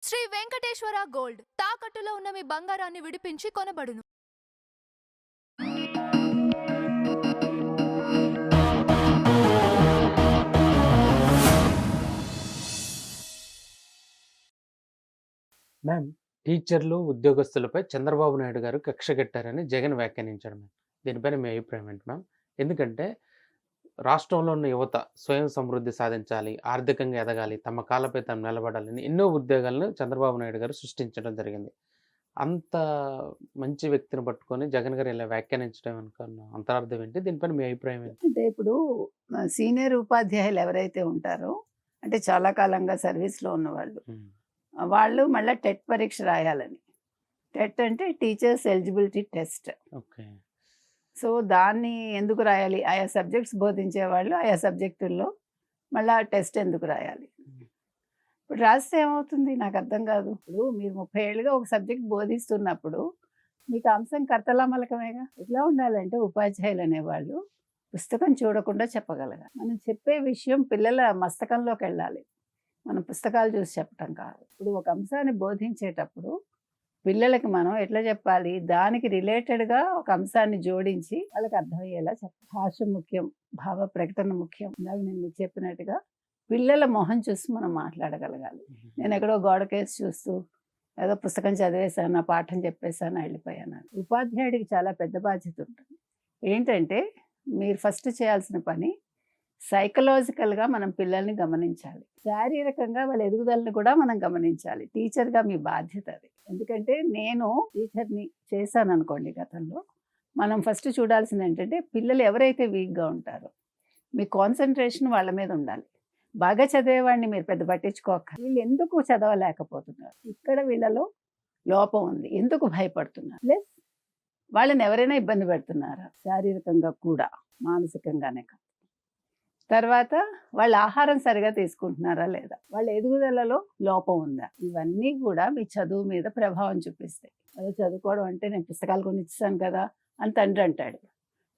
Shri Venkateswara gold తాకట్టులో ఉన్న మీ బంగారాన్ని విడిపించి కొనబడును. మ్యామ్, టీచర్లు, ఉద్యోగస్తులపై చంద్రబాబు నాయుడు గారు కక్ష కట్టారని జగన్ వ్యాఖ్యానించాడు మ్యామ్. దీనిపైన మీ అభిప్రాయం ఏంటి మ్యామ్? ఎందుకంటే రాష్ట్రంలో ఉన్న యువత స్వయం సమృద్ధి సాధించాలి, ఆర్థికంగా ఎదగాలి, తమ కాళ్ళపై తాము నిలబడాలని ఎన్నో ఉద్యోగాలను చంద్రబాబు నాయుడు గారు సృష్టించడం జరిగింది. అంత మంచి వ్యక్తిని పట్టుకొని జగన్ గారు ఇలా వ్యాఖ్యానించడం అనుకున్న అంతరార్థం ఏంటి? దీనిపైన మీ అభిప్రాయం ఏంటి? అంటే ఇప్పుడు సీనియర్ ఉపాధ్యాయులు ఎవరైతే ఉంటారో అంటే చాలా కాలంగా సర్వీస్లో ఉన్నవాళ్ళు వాళ్ళు మళ్ళీ టెట్ పరీక్ష రాయాలని. టెట్ అంటే teachers eligibility test. Okay. So దాన్ని ఎందుకు రాయాలి? ఆయా సబ్జెక్ట్స్ బోధించే వాళ్ళు ఆయా సబ్జెక్టుల్లో మళ్ళీ టెస్ట్ ఎందుకు రాయాలి? ఇప్పుడు రాస్తే ఏమవుతుంది నాకు అర్థం కాదు. ఇప్పుడు మీరు 30 ఏళ్ళుగా ఒక సబ్జెక్ట్ బోధిస్తున్నప్పుడు మీకు అంశం కర్తలామలకమేగా. ఎట్లా ఉండాలంటే ఉపాధ్యాయులు అనేవాళ్ళు పుస్తకం చూడకుండా చెప్పగలగాలి. మనం చెప్పే విషయం పిల్లల మస్తకంలోకి వెళ్ళాలి, మనం పుస్తకాలు చూసి చెప్పటం కాదు. ఇప్పుడు ఒక అంశాన్ని బోధించేటప్పుడు పిల్లలకి మనం ఎట్లా చెప్పాలి? దానికి రిలేటెడ్గా ఒక అంశాన్ని జోడించి వాళ్ళకి అర్థమయ్యేలా చెప్పాలి. భాష ముఖ్యం, భావ ప్రకటన ముఖ్యం. ఇందాక నేను మీకు చెప్పినట్టుగా పిల్లల మొహం చూసి మనం మాట్లాడగలగాలి. నేను ఎక్కడో గోడకేసి చూస్తూ ఏదో పుస్తకం చదివేశాను, పాఠం చెప్పేశాను, వెళ్ళిపోయాను. ఉపాధ్యాయుడికి చాలా పెద్ద బాధ్యత ఉంటుంది. ఏంటంటే మీరు ఫస్ట్ చేయాల్సిన పని సైకలాజికల్గా మనం పిల్లల్ని గమనించాలి, శారీరకంగా వాళ్ళ ఎదుగుదలని కూడా మనం గమనించాలి. టీచర్గా మీ బాధ్యత అది. ఎందుకంటే నేను టీచర్ని చేశాను అనుకోండి గతంలో. మనం ఫస్ట్ చూడాల్సింది ఏంటంటే పిల్లలు ఎవరైతే వీక్గా ఉంటారో మీ కాన్సన్ట్రేషన్ వాళ్ళ మీద ఉండాలి. బాగా చదివేవాడిని మీరు పెద్ద పట్టించుకోక, వీళ్ళు ఎందుకు చదవలేకపోతున్నారు, ఇక్కడ వీళ్ళలో లోపం ఉంది, ఎందుకు భయపడుతున్నారు, ప్లస్ వాళ్ళని ఎవరైనా ఇబ్బంది పెడుతున్నారా శారీరకంగా కూడా మానసికంగానే కాదు. తర్వాత వాళ్ళ ఆహారం సరిగా తీసుకుంటున్నారా లేదా, వాళ్ళ ఎదుగుదలలో లోపం ఉందా, ఇవన్నీ కూడా మీ చదువు మీద ప్రభావం చూపిస్తాయి. అదే చదువుకోవడం అంటే నేను పుస్తకాలు కొని ఇస్తాను కదా అని తండ్రి అంటాడు.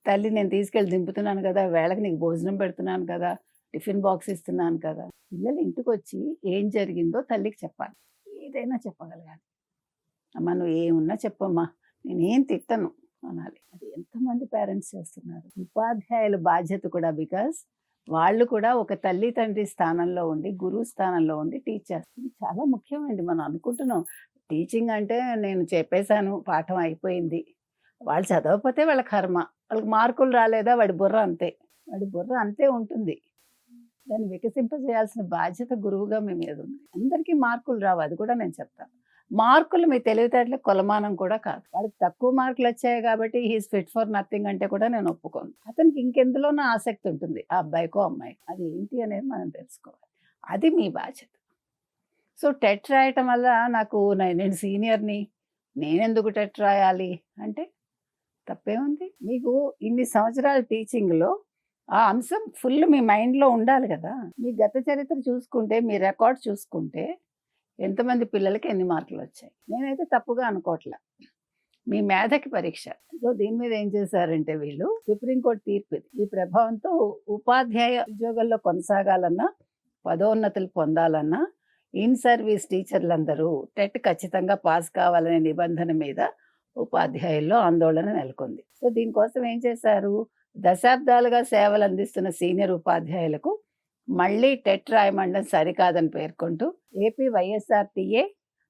తల్లి నేను తీసుకెళ్ళి దింపుతున్నాను కదా, వేళకి నీకు భోజనం పెడుతున్నాను కదా, టిఫిన్ బాక్స్ ఇస్తున్నాను కదా. పిల్లలు ఇంటికి వచ్చి ఏం జరిగిందో తల్లికి చెప్పాలి, ఏదైనా చెప్పగలగాలి. అమ్మ నువ్వు ఏమున్నా చెప్పమ్మా, నేనేం తిట్టను అనాలి. అది ఎంతమంది పేరెంట్స్ చేస్తున్నారు. ఉపాధ్యాయుల బాధ్యత కూడా, బికాస్ వాళ్ళు కూడా ఒక తల్లి తండ్రి స్థానంలో ఉండి, గురువు స్థానంలో ఉండి టీచ్ చేస్తారు. ఇది చాలా ముఖ్యమండి. మనం అనుకుంటున్నాం టీచింగ్ అంటే నేను చెప్పేశాను, పాఠం అయిపోయింది, వాళ్ళు చదవకపోతే వాళ్ళ కర్మ, వాళ్ళకి మార్కులు రాలేదా వాడి బుర్ర అంతే, వాడి బుర్ర అంతే ఉంటుంది. దాన్ని వికసింపజేయాల్సిన బాధ్యత గురువుగా మీ మీద ఉంది. అందరికీ మార్కులు రావు, అది కూడా నేను చెప్తాను. మార్కులు మీ తెలివితేటల కొలమానం కూడా కాదు. వాడికి తక్కువ మార్కులు వచ్చాయి కాబట్టి హీస్ ఫిట్ ఫర్ నథింగ్ అంటే కూడా నేను ఒప్పుకోను. అతనికి ఇంకెందులోనూ ఆసక్తి ఉంటుంది, ఆ అబ్బాయికో అమ్మాయికి. అది ఏంటి అనేది మనం తెలుసుకోవాలి, అది మీ బాధ్యత. సో టెట్ రాయటం వల్ల నాకు నేను సీనియర్ని, నేనెందుకు టెట్ రాయాలి అంటే తప్పేముంది? మీకు ఇన్ని సంవత్సరాల టీచింగ్లో ఆ అంశం ఫుల్ మీ మైండ్లో ఉండాలి కదా. మీ గత చరిత్ర చూసుకుంటే, మీ రికార్డ్ చూసుకుంటే ఎంతమంది పిల్లలకి ఎన్ని మార్కులు వచ్చాయి. నేనైతే తప్పుగా అనుకోవట్లే, మీ మేధకి పరీక్ష. సో దీని మీద ఏం చేశారంటే వీళ్ళు సుప్రీంకోర్టు తీర్పు ఇది. ఈ ప్రభావంతో ఉపాధ్యాయ ఉద్యోగాల్లో కొనసాగాలన్నా, పదోన్నతులు పొందాలన్నా ఇన్ సర్వీస్ టీచర్లందరూ టెట్ ఖచ్చితంగా పాస్ కావాలనే నిబంధన మీద ఉపాధ్యాయుల్లో ఆందోళన నెలకొంది. సో దీనికోసం ఏం చేశారు, దశాబ్దాలుగా సేవలు అందిస్తున్న సీనియర్ ఉపాధ్యాయులకు మళ్ళీ టెట్ రాయమండలం సరికాదని పేర్కొంటూ AP YSRTA,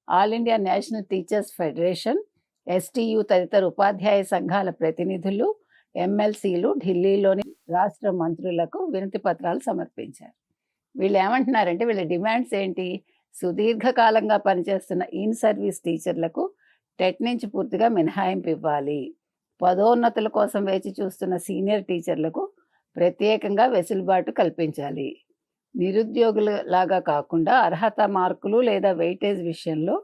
all India national teachers federation, STU తదితర ఉపాధ్యాయ సంఘాల ప్రతినిధులు, ఎమ్మెల్సీలు ఢిల్లీలోని రాష్ట్ర మంత్రులకు వినతి పత్రాలు సమర్పించారు. వీళ్ళు ఏమంటున్నారంటే వీళ్ళ డిమాండ్స్ ఏంటి? సుదీర్ఘకాలంగా పనిచేస్తున్న ఇన్ సర్వీస్ టీచర్లకు టెట్ నుంచి పూర్తిగా మినహాయింపు ఇవ్వాలి, పదోన్నతుల కోసం వేచి చూస్తున్న సీనియర్ టీచర్లకు ప్రత్యేకంగా వెసులుబాటు కల్పించాలి, నిరుద్యోగుల లాగా కాకుండా అర్హత మార్కులు లేదా వెయిటేజ్ విషయంలో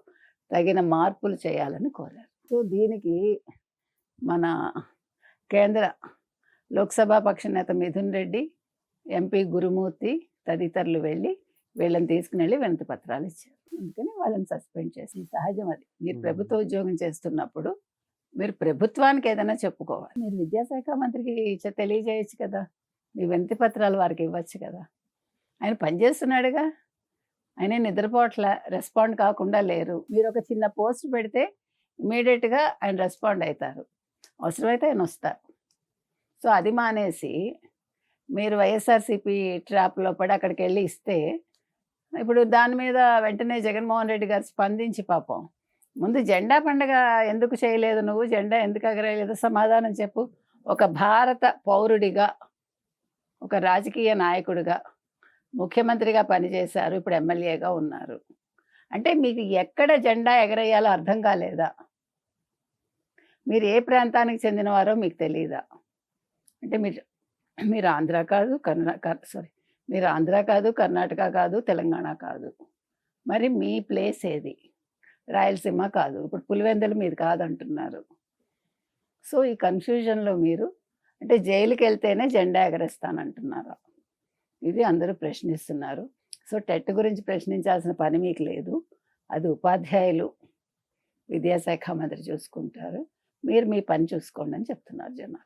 తగిన మార్పులు చేయాలని కోరారు. సో దీనికి మన కేంద్ర లోక్సభ పక్ష నేత మిథున్ రెడ్డి, ఎంపీ గురుమూర్తి తదితరులు వెళ్ళి వీళ్ళని తీసుకుని వెళ్ళి వినతి పత్రాలు ఇచ్చారు. అందుకని వాళ్ళని సస్పెండ్ చేసి, సహజం అది. మీరు ప్రభుత్వ ఉద్యోగం చేస్తున్నప్పుడు మీరు ప్రభుత్వానికి ఏదైనా చెప్పుకోవాలి. మీరు విద్యాశాఖ మంత్రికి తెలియజేయచ్చు కదా, మీ వినతి పత్రాలు వారికి ఇవ్వచ్చు కదా. ఆయన పనిచేస్తున్నాడుగా, ఆయన నిద్రపోవట్ల, రెస్పాండ్ కాకుండా లేరు. మీరు ఒక చిన్న పోస్ట్ పెడితే ఇమీడియట్గా ఆయన రెస్పాండ్ అవుతారు, అవసరమైతే ఆయన వస్తారు. సో అది మానేసి మీరు వైఎస్ఆర్సీపీ ట్రాప్లో పడి అక్కడికి వెళ్ళి ఇస్తే ఇప్పుడు దాని మీద వెంటనే జగన్మోహన్ రెడ్డి గారు స్పందించి పాపం ముందు జెండా పండుగ ఎందుకు చేయలేదు, నువ్వు జెండా ఎందుకు ఎగరేయలేదు, సమాధానం చెప్పు. ఒక భారత పౌరుడిగా, ఒక రాజకీయ నాయకుడిగా, ముఖ్యమంత్రిగా పనిచేశారు, ఇప్పుడు ఎమ్మెల్యేగా ఉన్నారు. అంటే మీకు ఎక్కడ జెండా ఎగరేయాలో అర్థం కాలేదా? మీరు ఏ ప్రాంతానికి చెందినవారో మీకు తెలియదా? అంటే మీరు ఆంధ్ర కాదు, మీరు ఆంధ్ర కాదు, కర్ణాటక కాదు, తెలంగాణ కాదు. మరి మీ ప్లేస్ ఏది? రాయలసీమ కాదు, ఇప్పుడు పులివెందులు మీది కాదంటున్నారు. సో ఈ కన్ఫ్యూజన్లో మీరు అంటే జైలుకి వెళ్తేనే జెండా ఎగరేస్తానంటున్నారు. ఇది అందరూ ప్రశ్నిస్తున్నారు. సో టెట్ గురించి ప్రశ్నించాల్సిన పని మీకు లేదు, అది ఉపాధ్యాయులు, విద్యాశాఖ మంత్రి చూసుకుంటారు. మీరు మీ పని చూసుకోండి అని చెప్తున్నారు జనాలు.